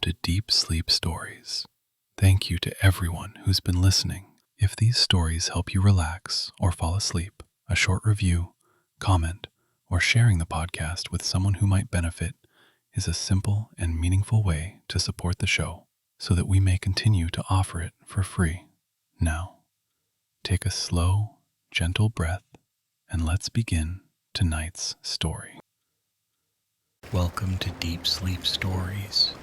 to Deep Sleep Stories. Thank you to everyone who's been listening. If these stories help you relax or fall asleep, a short review, comment, or sharing the podcast with someone who might benefit is a simple and meaningful way to support the show so that we may continue to offer it for free. Now, take a slow, gentle breath and let's begin tonight's story. Welcome to Deep Sleep Stories.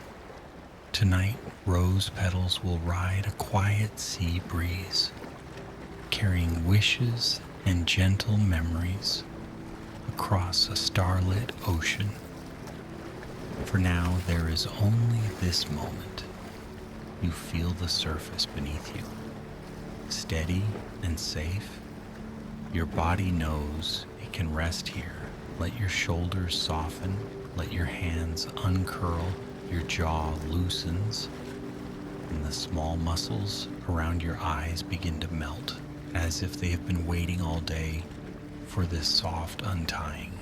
Tonight, Rose Petals will ride a quiet sea breeze, carrying wishes and gentle memories across a starlit ocean. For now, there is only this moment. You feel the surface beneath you, steady and safe. Your body knows it can rest here. Let your shoulders soften. Let your hands uncurl, your jaw loosens, and the small muscles around your eyes begin to melt, as if they have been waiting all day for this soft untying.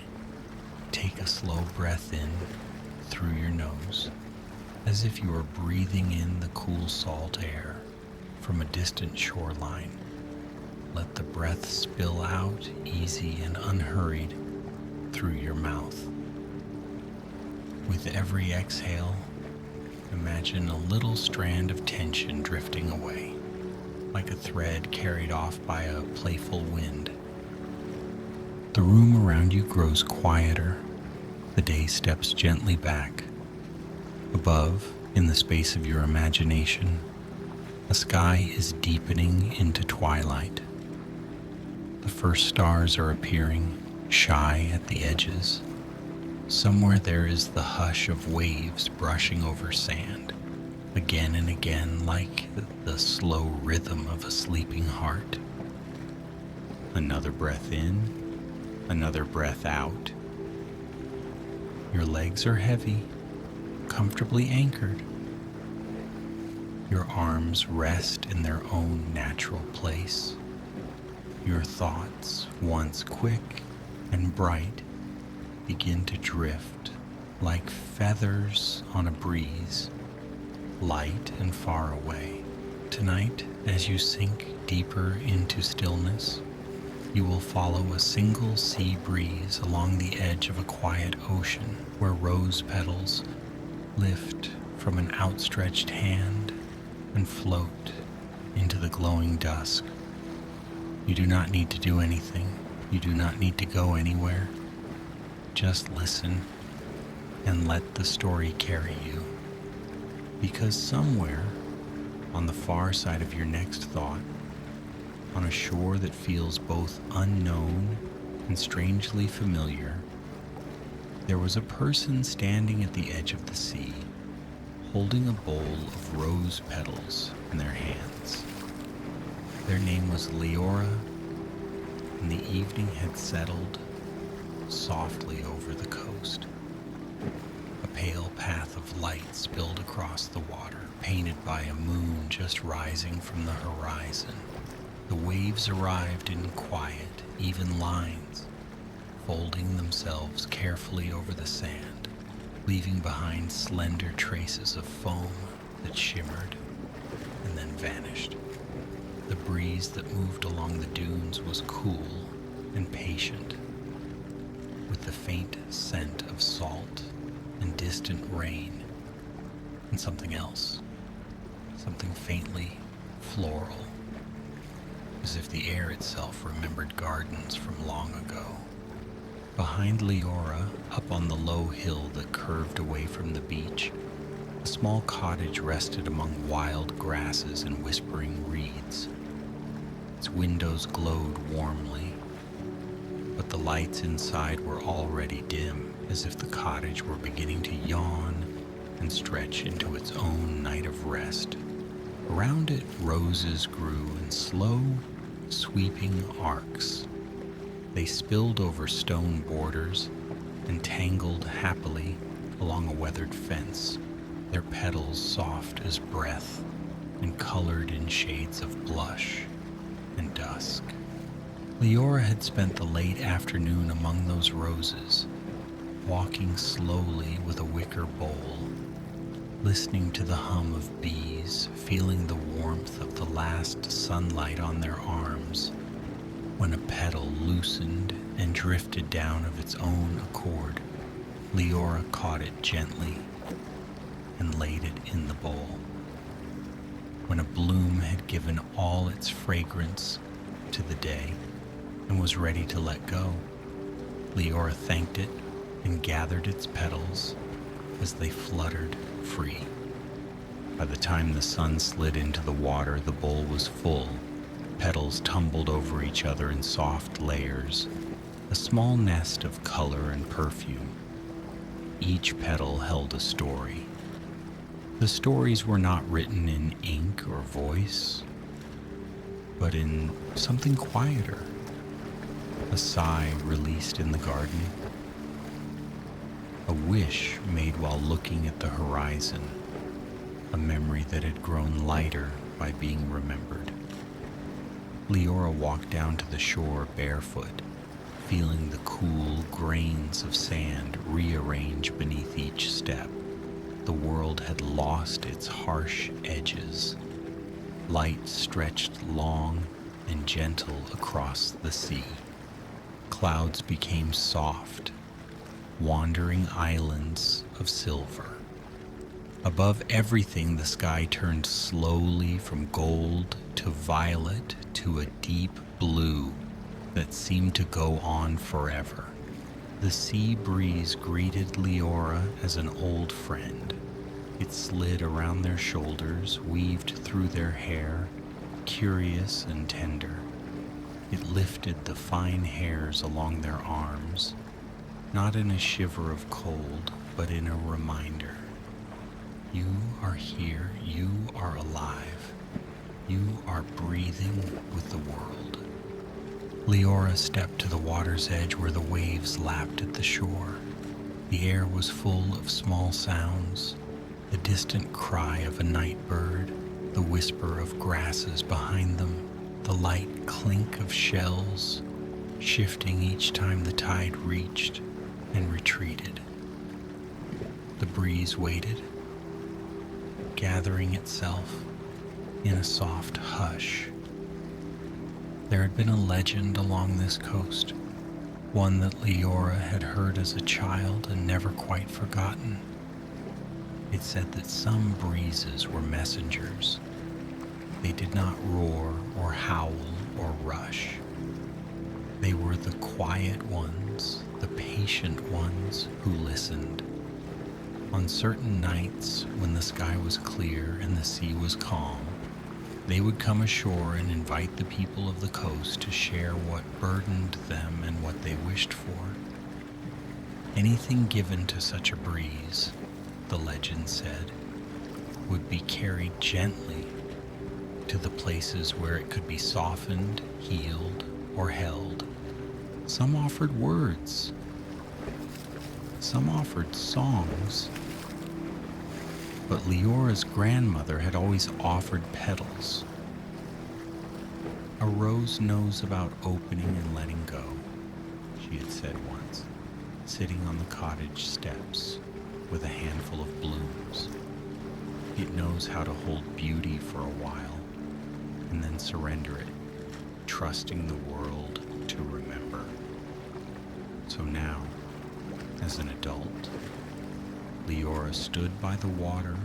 Take a slow breath in through your nose, as if you are breathing in the cool salt air from a distant shoreline. Let the breath spill out easy and unhurried through your mouth. With every exhale, imagine a little strand of tension drifting away, like a thread carried off by a playful wind. The room around you grows quieter. The day steps gently back. Above, in the space of your imagination, the sky is deepening into twilight. The first stars are appearing, shy at the edges. Somewhere there is the hush of waves brushing over sand, again and again, like the slow rhythm of a sleeping heart. Another breath in, another breath out. Your legs are heavy, comfortably anchored. Your arms rest in their own natural place. Your thoughts, once quick and bright, begin to drift like feathers on a breeze, light and far away. Tonight, as you sink deeper into stillness, you will follow a single sea breeze along the edge of a quiet ocean where rose petals lift from an outstretched hand and float into the glowing dusk. You do not need to do anything. You do not need to go anywhere. Just listen and let the story carry you. Because somewhere on the far side of your next thought, on a shore that feels both unknown and strangely familiar, there was a person standing at the edge of the sea, holding a bowl of rose petals in their hands. Their name was Leora, and the evening had settled softly over the coast. A pale path of light spilled across the water, painted by a moon just rising from the horizon. The waves arrived in quiet, even lines, folding themselves carefully over the sand, leaving behind slender traces of foam that shimmered and then vanished. The breeze that moved along the dunes was cool and patient, with the faint scent of salt and distant rain, and something else, something faintly floral, as if the air itself remembered gardens from long ago. Behind Leora, up on the low hill that curved away from the beach, a small cottage rested among wild grasses and whispering reeds. Its windows glowed warmly, but the lights inside were already dim, as if the cottage were beginning to yawn and stretch into its own night of rest. Around it, roses grew in slow, sweeping arcs. They spilled over stone borders and tangled happily along a weathered fence, their petals soft as breath and colored in shades of blush and dusk. Leora had spent the late afternoon among those roses, walking slowly with a wicker bowl, listening to the hum of bees, feeling the warmth of the last sunlight on their arms, when a petal loosened and drifted down of its own accord. Leora caught it gently and laid it in the bowl. When a bloom had given all its fragrance to the day and was ready to let go, Leora thanked it and gathered its petals as they fluttered free. By the time the sun slid into the water, the bowl was full. Petals tumbled over each other in soft layers, a small nest of color and perfume. Each petal held a story. The stories were not written in ink or voice, but in something quieter. A sigh released in the garden, a wish made while looking at the horizon, a memory that had grown lighter by being remembered. Leora walked down to the shore barefoot, feeling the cool grains of sand rearrange beneath each step. The world had lost its harsh edges. Light stretched long and gentle across the sea. Clouds became soft, wandering islands of silver. Above everything, the sky turned slowly from gold to violet to a deep blue that seemed to go on forever. The sea breeze greeted Leora as an old friend. It slid around their shoulders, weaved through their hair, curious and tender. It lifted the fine hairs along their arms, not in a shiver of cold, but in a reminder. You are here, you are alive, you are breathing with the world. Leora stepped to the water's edge where the waves lapped at the shore. The air was full of small sounds, the distant cry of a night bird, the whisper of grasses behind them, the light clink of shells, shifting each time the tide reached and retreated. The breeze waited, gathering itself in a soft hush. There had been a legend along this coast, one that Leora had heard as a child and never quite forgotten. It said that some breezes were messengers. They did not roar or howl or rush. They were the quiet ones, the patient ones who listened. On certain nights, when the sky was clear and the sea was calm, they would come ashore and invite the people of the coast to share what burdened them and what they wished for. Anything given to such a breeze, the legend said, would be carried gently to the places where it could be softened, healed, or held. Some offered words. Some offered songs. But Leora's grandmother had always offered petals. A rose knows about opening and letting go, she had said once, sitting on the cottage steps with a handful of blooms. It knows how to hold beauty for a while and then surrender it, trusting the world to remember. So now, as an adult, Leora stood by the water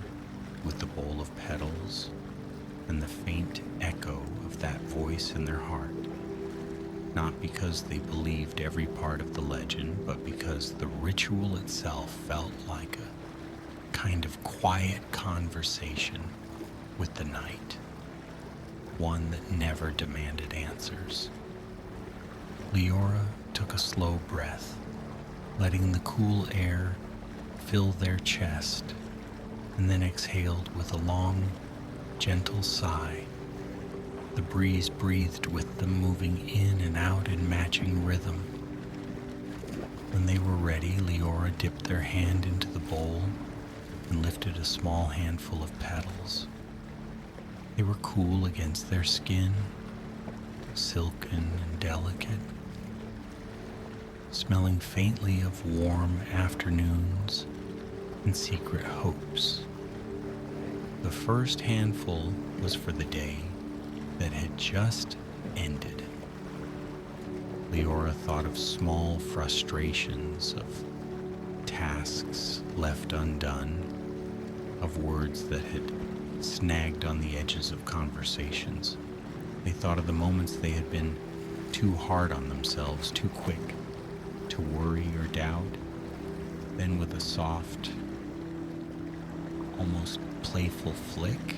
with the bowl of petals and the faint echo of that voice in their heart, not because they believed every part of the legend, but because the ritual itself felt like a kind of quiet conversation with the night, one that never demanded answers. Leora took a slow breath, letting the cool air fill their chest, and then exhaled with a long, gentle sigh. The breeze breathed with them, moving in and out in matching rhythm. When they were ready, Leora dipped their hand into the bowl and lifted a small handful of petals. They were cool against their skin, silken and delicate, smelling faintly of warm afternoons and secret hopes. first handful was for the day that had just ended. Leora thought of small frustrations, of tasks left undone, of words that had snagged on the edges of conversations. They thought of the moments they had been too hard on themselves, too quick to worry or doubt. Then with a soft, almost playful flick,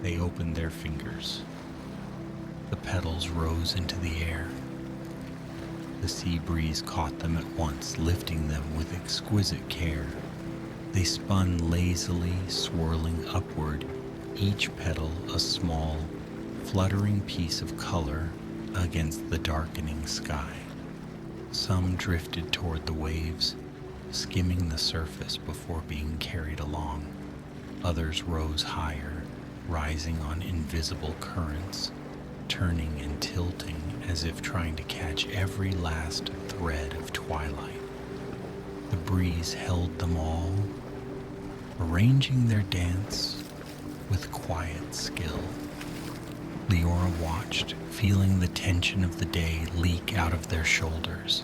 they opened their fingers. The petals rose into the air. The sea breeze caught them at once, lifting them with exquisite care. They spun lazily, swirling upward, each petal a small, fluttering piece of color against the darkening sky. Some drifted toward the waves, skimming the surface before being carried along. Others rose higher, rising on invisible currents, turning and tilting as if trying to catch every last thread of twilight. The breeze held them all, arranging their dance with quiet skill. Leora watched, feeling the tension of the day leak out of their shoulders.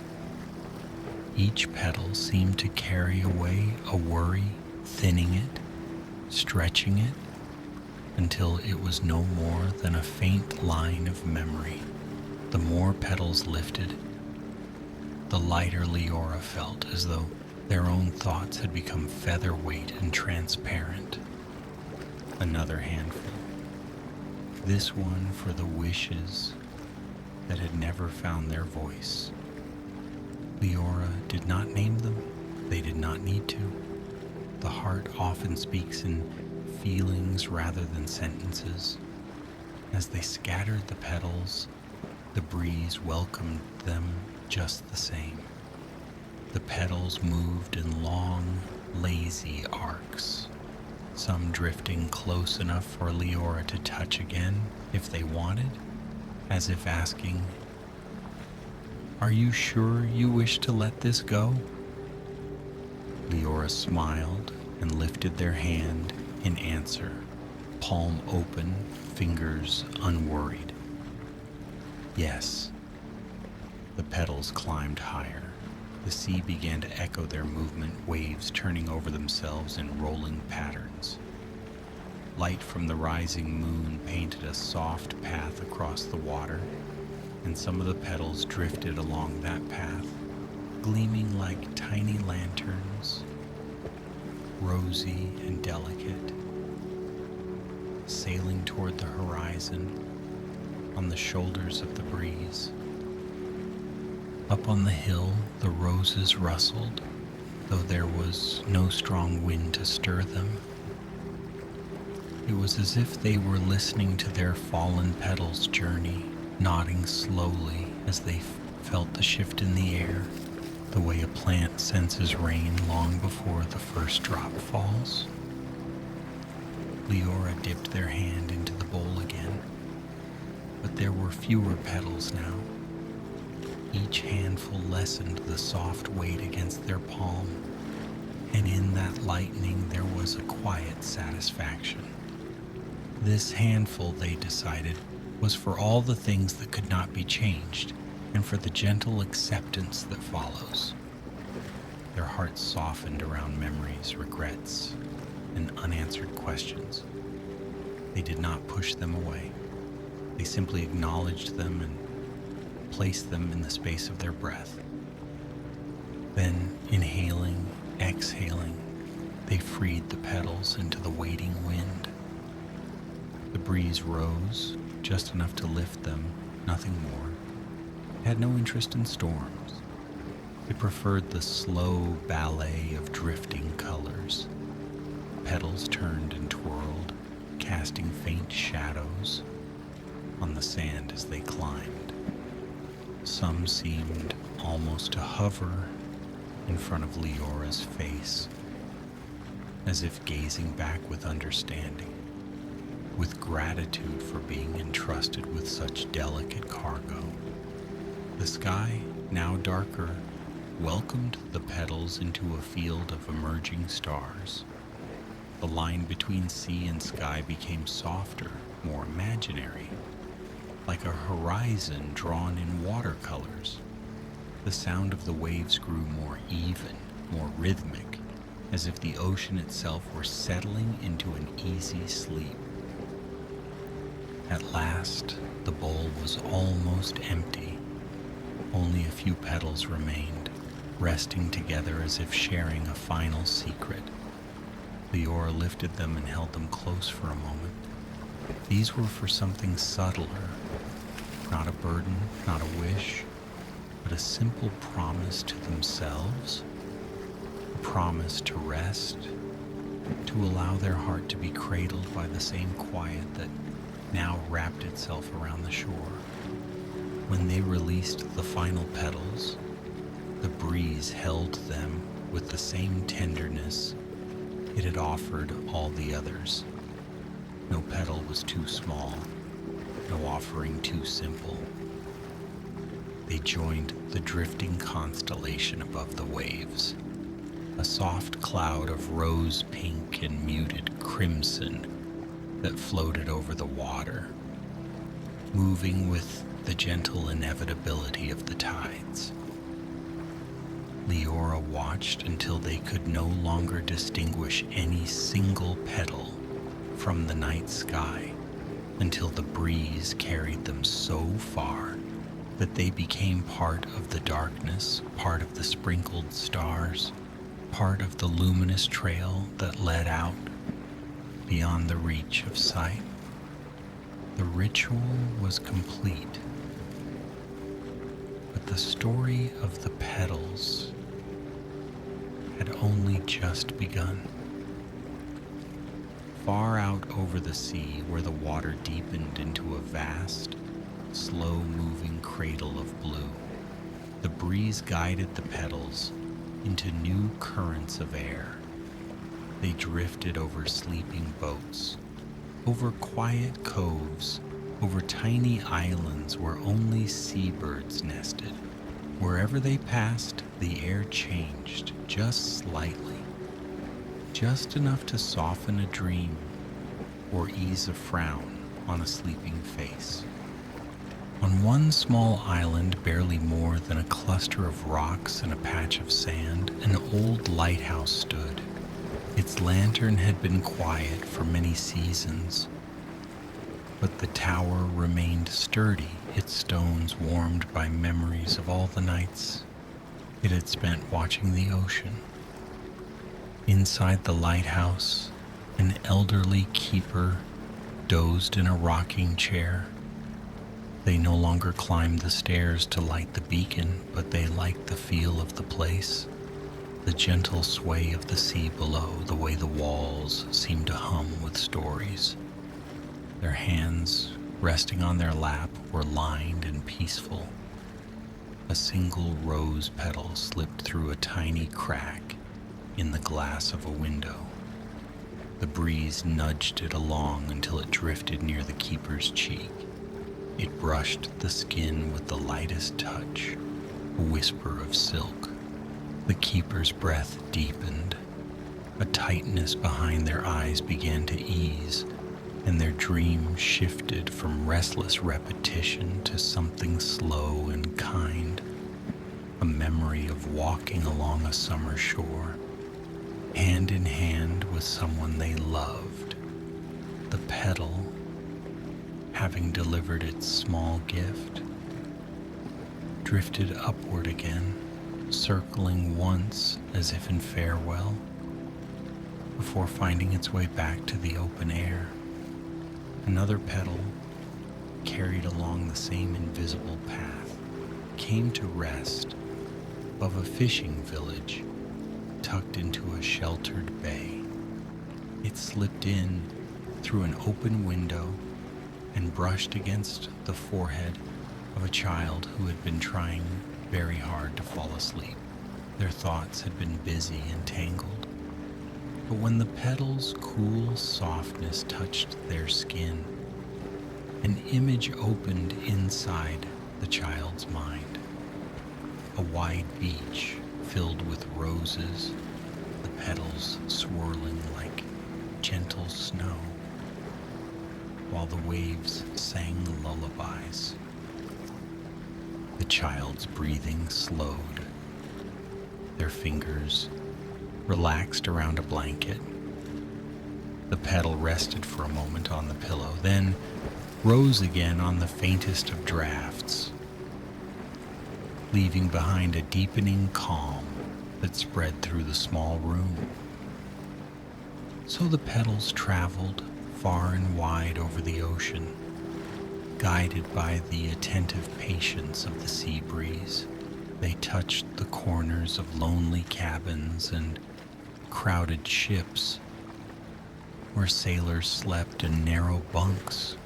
Each petal seemed to carry away a worry, thinning it, stretching it, until it was no more than a faint line of memory. The more petals lifted, the lighter Leora felt, as though their own thoughts had become featherweight and transparent. Another handful. This one for the wishes that had never found their voice. Leora did not name them. They did not need to. The heart often speaks in feelings rather than sentences. As they scattered the petals, the breeze welcomed them just the same. The petals moved in long, lazy arcs, some drifting close enough for Leora to touch again if they wanted, as if asking, "Are you sure you wish to let this go?" Leora smiled and lifted their hand in answer, palm open, fingers unworried. Yes. The petals climbed higher. The sea began to echo their movement, waves turning over themselves in rolling patterns. Light from the rising moon painted a soft path across the water, and some of the petals drifted along that path, gleaming like tiny lanterns, rosy and delicate, sailing toward the horizon on the shoulders of the breeze. Up on the hill, the roses rustled, though there was no strong wind to stir them. It was as if they were listening to their fallen petals' journey, nodding slowly as they felt the shift in the air, the way a plant senses rain long before the first drop falls. Leora dipped their hand into the bowl again, but there were fewer petals now. Each handful lessened the soft weight against their palm, and in that lightening there was a quiet satisfaction. This handful, they decided, was for all the things that could not be changed, and for the gentle acceptance that follows. Their hearts softened around memories, regrets, and unanswered questions. They did not push them away. They simply acknowledged them and placed them in the space of their breath. Then, inhaling, exhaling, they freed the petals into the waiting wind. The breeze rose, just enough to lift them, nothing more. It had no interest in storms. It preferred the slow ballet of drifting colors. Petals turned and twirled, casting faint shadows on the sand as they climbed. Some seemed almost to hover in front of Leora's face, as if gazing back with understanding, with gratitude for being entrusted with such delicate cargo. The sky, now darker, welcomed the petals into a field of emerging stars. The line between sea and sky became softer, more imaginary, like a horizon drawn in watercolors. The sound of the waves grew more even, more rhythmic, as if the ocean itself were settling into an easy sleep. At last, the bowl was almost empty. Only a few petals remained, resting together as if sharing a final secret. Leora lifted them and held them close for a moment. These were for something subtler, not a burden, not a wish, but a simple promise to themselves, a promise to rest, to allow their heart to be cradled by the same quiet that now wrapped itself around the shore. When they released the final petals, the breeze held them with the same tenderness it had offered all the others. No petal was too small, no offering too simple. They joined the drifting constellation above the waves, a soft cloud of rose pink and muted crimson that floated over the water, moving with the gentle inevitability of the tides. Leora watched until they could no longer distinguish any single petal from the night sky, until the breeze carried them so far that they became part of the darkness, part of the sprinkled stars, part of the luminous trail that led out beyond the reach of sight. The ritual was complete, but the story of the petals had only just begun. Far out over the sea, where the water deepened into a vast, slow-moving cradle of blue, the breeze guided the petals into new currents of air. They drifted over sleeping boats, over quiet coves, over tiny islands where only seabirds nested. Wherever they passed, the air changed just slightly, just enough to soften a dream or ease a frown on a sleeping face. On one small island, barely more than a cluster of rocks and a patch of sand, an old lighthouse stood. Its lantern had been quiet for many seasons, but the tower remained sturdy, its stones warmed by memories of all the nights it had spent watching the ocean. Inside the lighthouse, an elderly keeper dozed in a rocking chair. They no longer climbed the stairs to light the beacon, but they liked the feel of the place, the gentle sway of the sea below, the way the walls seemed to hum with stories. Their hands, resting on their lap, were lined and peaceful. A single rose petal slipped through a tiny crack in the glass of a window. The breeze nudged it along until it drifted near the keeper's cheek. It brushed the skin with the lightest touch, a whisper of silk. The keeper's breath deepened. A tightness behind their eyes began to ease, and their dream shifted from restless repetition to something slow and kind, a memory of walking along a summer shore, hand in hand with someone they loved. The petal, having delivered its small gift, drifted upward again, circling once as if in farewell, before finding its way back to the open air. Another petal, carried along the same invisible path, came to rest above a fishing village tucked into a sheltered bay. It slipped in through an open window and brushed against the forehead of a child who had been trying very hard to fall asleep. Their thoughts had been busy and tangled. But when the petal's cool softness touched their skin, an image opened inside the child's mind. A wide beach filled with roses, the petals swirling like snow, while the waves sang lullabies. The child's breathing slowed. Their fingers relaxed around a blanket. The petal rested for a moment on the pillow, then rose again on the faintest of drafts, leaving behind a deepening calm that spread through the small room. So the petals traveled far and wide over the ocean, guided by the attentive patience of the sea breeze. They touched the corners of lonely cabins and crowded ships, where sailors slept in narrow bunks.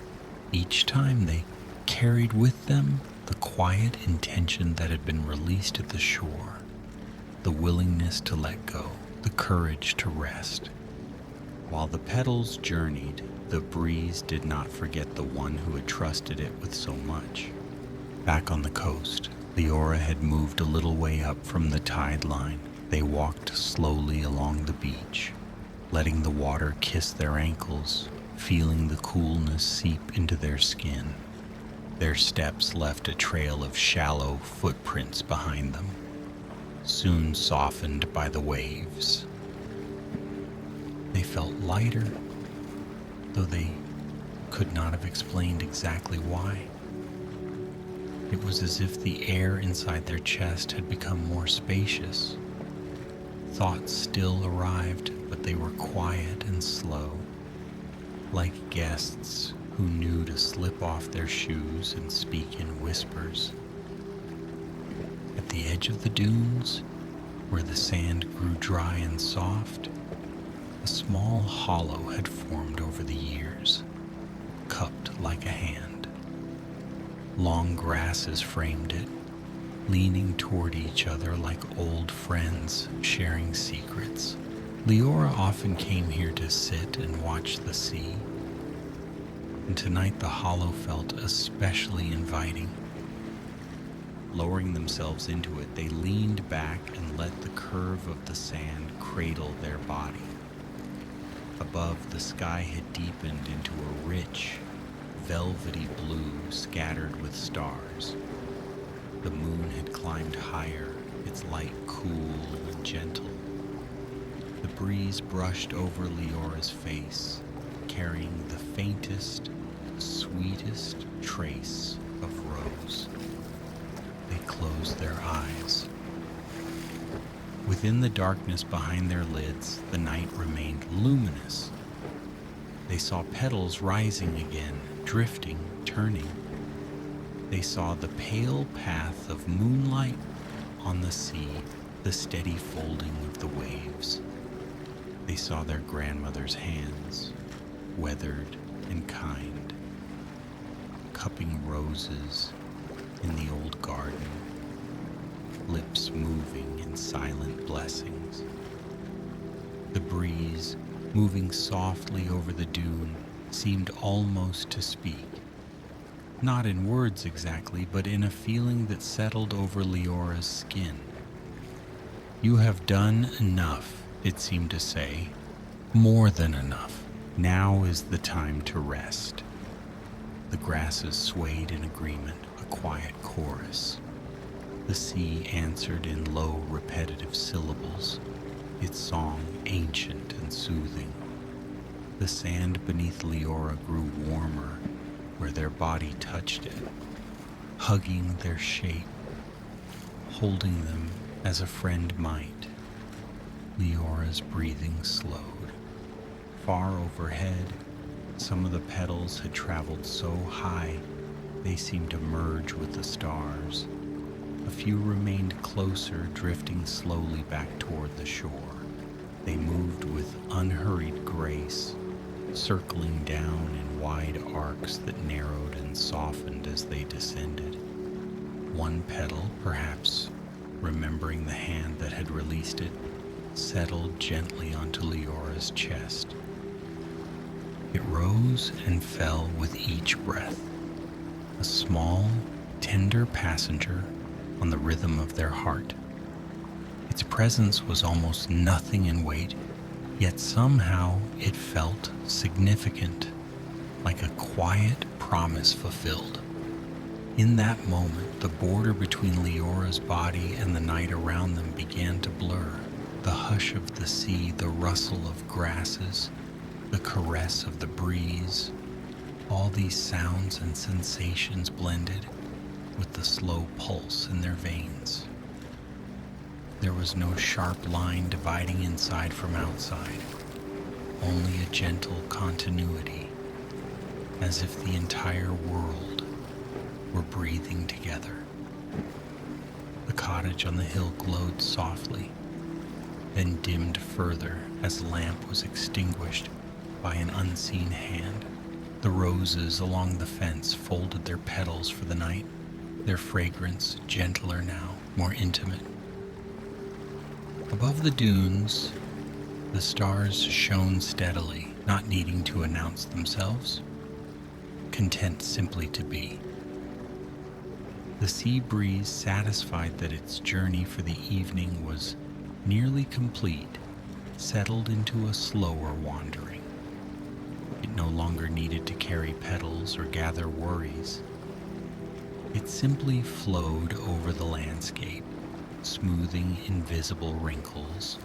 Each time they carried with them the quiet intention that had been released at the shore, the willingness to let go, the courage to rest. While the petals journeyed, the breeze did not forget the one who had trusted it with so much. Back on the coast, Leora had moved a little way up from the tide line. They walked slowly along the beach, letting the water kiss their ankles, feeling the coolness seep into their skin. Their steps left a trail of shallow footprints behind them, soon softened by the waves. They felt lighter, though they could not have explained exactly why. It was as if the air inside their chest had become more spacious. Thoughts still arrived, but they were quiet and slow, like guests who knew to slip off their shoes and speak in whispers. At the edge of the dunes, where the sand grew dry and soft, a small hollow had formed over the years, cupped like a hand. Long grasses framed it, leaning toward each other like old friends sharing secrets. Leora often came here to sit and watch the sea, and tonight the hollow felt especially inviting. Lowering themselves into it, they leaned back and let the curve of the sand cradle their body. Above, the sky had deepened into a rich, velvety blue scattered with stars. The moon had climbed higher, its light cool and gentle. The breeze brushed over Leora's face, carrying the faintest, sweetest trace of rose. They closed their eyes. Within the darkness behind their lids, the night remained luminous. They saw petals rising again, drifting, turning. They saw the pale path of moonlight on the sea, the steady folding of the waves. They saw their grandmother's hands, weathered and kind, cupping roses in the old garden, lips moving in silent blessings. The breeze, moving softly over the dune, seemed almost to speak. Not in words exactly, but in a feeling that settled over Leora's skin. "You have done enough," it seemed to say. "More than enough. Now is the time to rest." The grasses swayed in agreement, a quiet chorus. The sea answered in low, repetitive syllables, its song ancient and soothing. The sand beneath Leora grew warmer where their body touched it, hugging their shape, holding them as a friend might. Leora's breathing slowed. Far overhead, some of the petals had traveled so high they seemed to merge with the stars. A few remained closer, drifting slowly back toward the shore. They moved with unhurried grace, circling down in wide arcs that narrowed and softened as they descended. One petal, perhaps remembering the hand that had released it, settled gently onto Leora's chest. It rose and fell with each breath, a small, tender passenger on the rhythm of their heart. Its presence was almost nothing in weight, Yet somehow it felt significant, like a quiet promise fulfilled. In that moment, the border between Leora's body and the night around them began to blur. The hush of the sea, the rustle of grasses, the caress of the breeze, all these sounds and sensations blended with the slow pulse in their veins. There was no sharp line dividing inside from outside, only a gentle continuity, as if the entire world were breathing together. The cottage on the hill glowed softly, then dimmed further as the lamp was extinguished by an unseen hand. The roses along the fence folded their petals for the night, their fragrance gentler now, more intimate. Above the dunes, the stars shone steadily, not needing to announce themselves, content simply to be. The sea breeze, satisfied that its journey for the evening was nearly complete, settled into a slower wandering. It no longer needed to carry petals or gather worries. It simply flowed over the landscape, smoothing invisible wrinkles,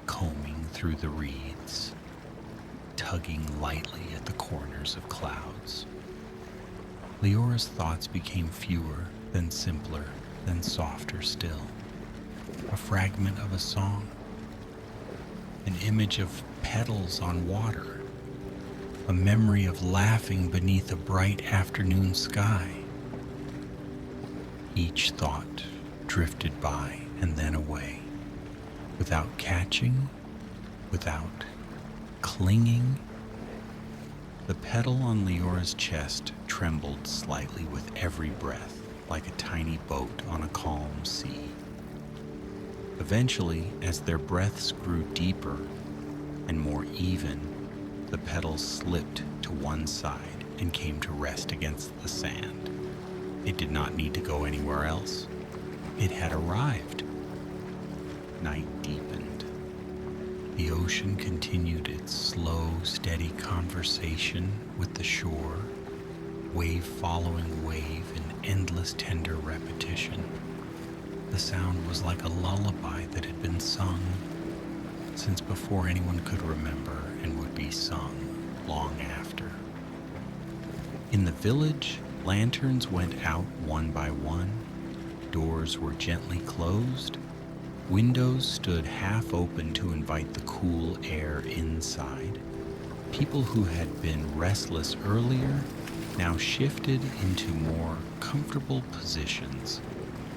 combing through the reeds, tugging lightly at the corners of clouds. Leora's thoughts became fewer, then simpler, then softer still. A fragment of a song, an image of petals on water, a memory of laughing beneath a bright afternoon sky. Each thought drifted by and then away, without catching, without clinging. The petal on Leora's chest trembled slightly with every breath, like a tiny boat on a calm sea. Eventually, as their breaths grew deeper and more even, the petals slipped to one side and came to rest against the sand. It did not need to go anywhere else. It had arrived. Night deepened. The ocean continued its slow, steady conversation with the shore, wave following wave in endless tender repetition. The sound was like a lullaby that had been sung since before anyone could remember and would be sung long after. In the village, lanterns went out one by one, doors were gently closed, windows stood half open to invite the cool air inside. People who had been restless earlier now shifted into more comfortable positions,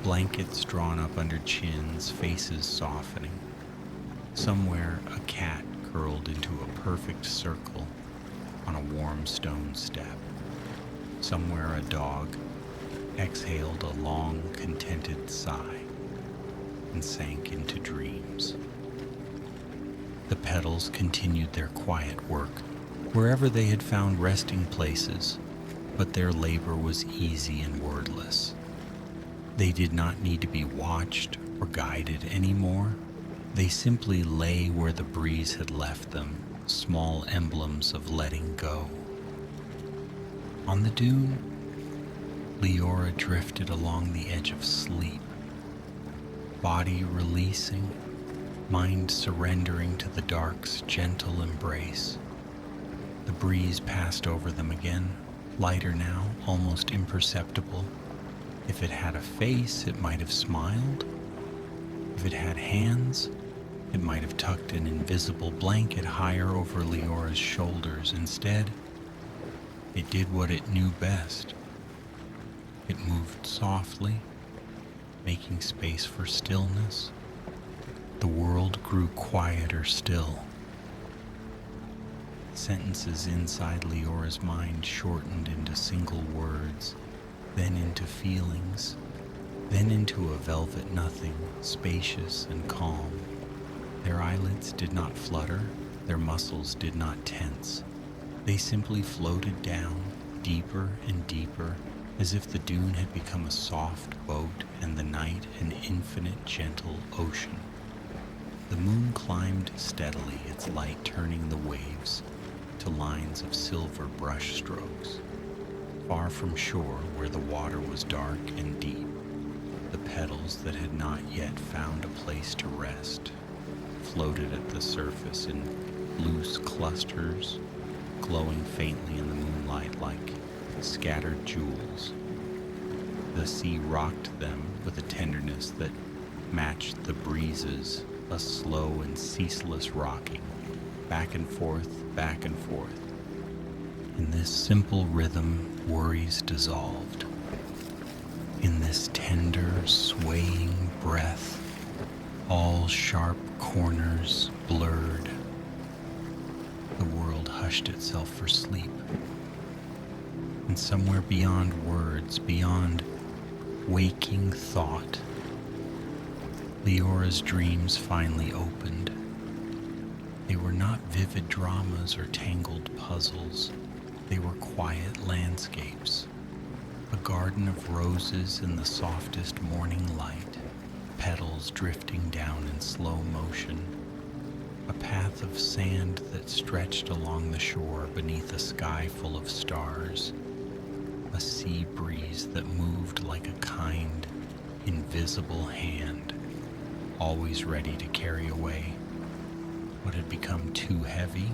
blankets drawn up under chins, faces softening. Somewhere a cat curled into a perfect circle on a warm stone step. Somewhere a dog exhaled a long, contented sigh and sank into dreams. The petals continued their quiet work wherever they had found resting places, but their labor was easy and wordless. They did not need to be watched or guided anymore. They simply lay where the breeze had left them, small emblems of letting go. On the dune, Leora drifted along the edge of sleep, body releasing, mind surrendering to the dark's gentle embrace. The breeze passed over them again, lighter now, almost imperceptible. If it had a face, it might have smiled. If it had hands, it might have tucked an invisible blanket higher over Leora's shoulders. Instead, it did what it knew best. It moved softly, making space for stillness. The world grew quieter still. Sentences inside Leora's mind shortened into single words, then into feelings, then into a velvet nothing, spacious and calm. Their eyelids did not flutter, their muscles did not tense. They simply floated down, deeper and deeper, as if the dune had become a soft boat and the night an infinite gentle ocean. The moon climbed steadily, its light turning the waves to lines of silver brush strokes. Far from shore, where the water was dark and deep, the petals that had not yet found a place to rest floated at the surface in loose clusters, glowing faintly in the moonlight like scattered jewels. The sea rocked them with a tenderness that matched the breezes, a slow and ceaseless rocking, back and forth, back and forth. In this simple rhythm, worries dissolved. In this tender, swaying breath, all sharp corners blurred. The world hushed itself for sleep. And somewhere beyond words, beyond waking thought, Leora's dreams finally opened. They were not vivid dramas or tangled puzzles. They were quiet landscapes. A garden of roses in the softest morning light, petals drifting down in slow motion, a path of sand that stretched along the shore beneath a sky full of stars, a sea breeze that moved like a kind, invisible hand, always ready to carry away what had become too heavy,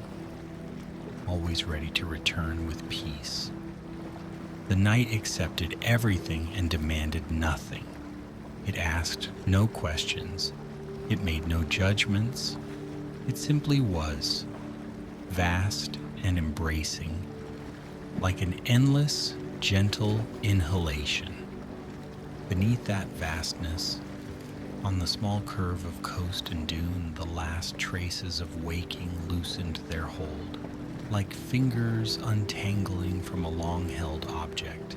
always ready to return with peace. The night accepted everything and demanded nothing. It asked no questions. It made no judgments. It simply was, vast and embracing, like an endless, gentle inhalation. Beneath that vastness, on the small curve of coast and dune, the last traces of waking loosened their hold, like fingers untangling from a long-held object.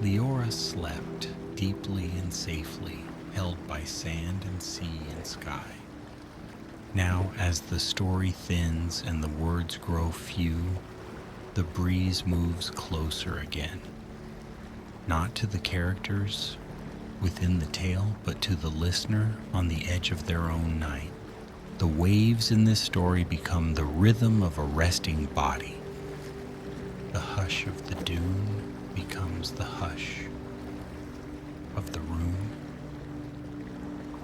Leora slept deeply and safely, held by sand and sea and sky. Now, as the story thins and the words grow few, the breeze moves closer again, not to the characters within the tale, but to the listener on the edge of their own night. The waves in this story become the rhythm of a resting body. The hush of the dune becomes the hush of the room.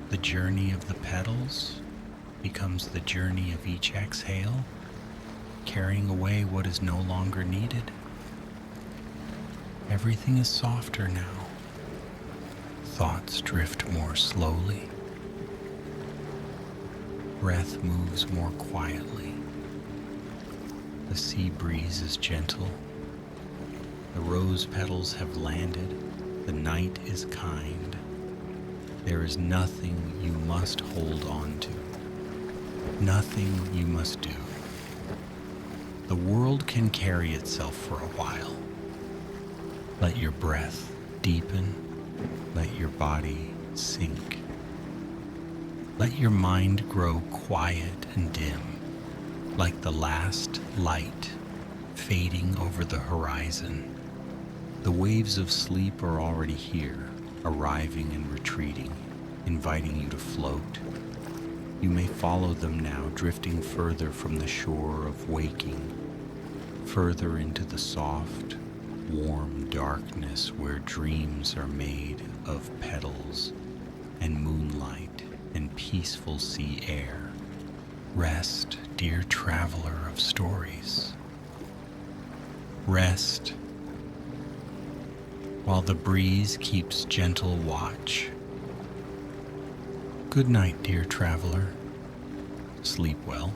The journey of the petals becomes the journey of each exhale, carrying away what is no longer needed. Everything is softer now. Thoughts drift more slowly. Breath moves more quietly. The sea breeze is gentle. The rose petals have landed. The night is kind. There is nothing you must hold on to. Nothing you must do. The world can carry itself for a while. Let your breath deepen. Let your body sink. Let your mind grow quiet and dim, like the last light fading over the horizon. The waves of sleep are already here, arriving and retreating, inviting you to float. You may follow them now, drifting further from the shore of waking, further into the soft, warm darkness where dreams are made of petals and moonlight and peaceful sea air. Rest, dear traveler of stories. Rest while the breeze keeps gentle watch. Good night, dear traveler. Sleep well.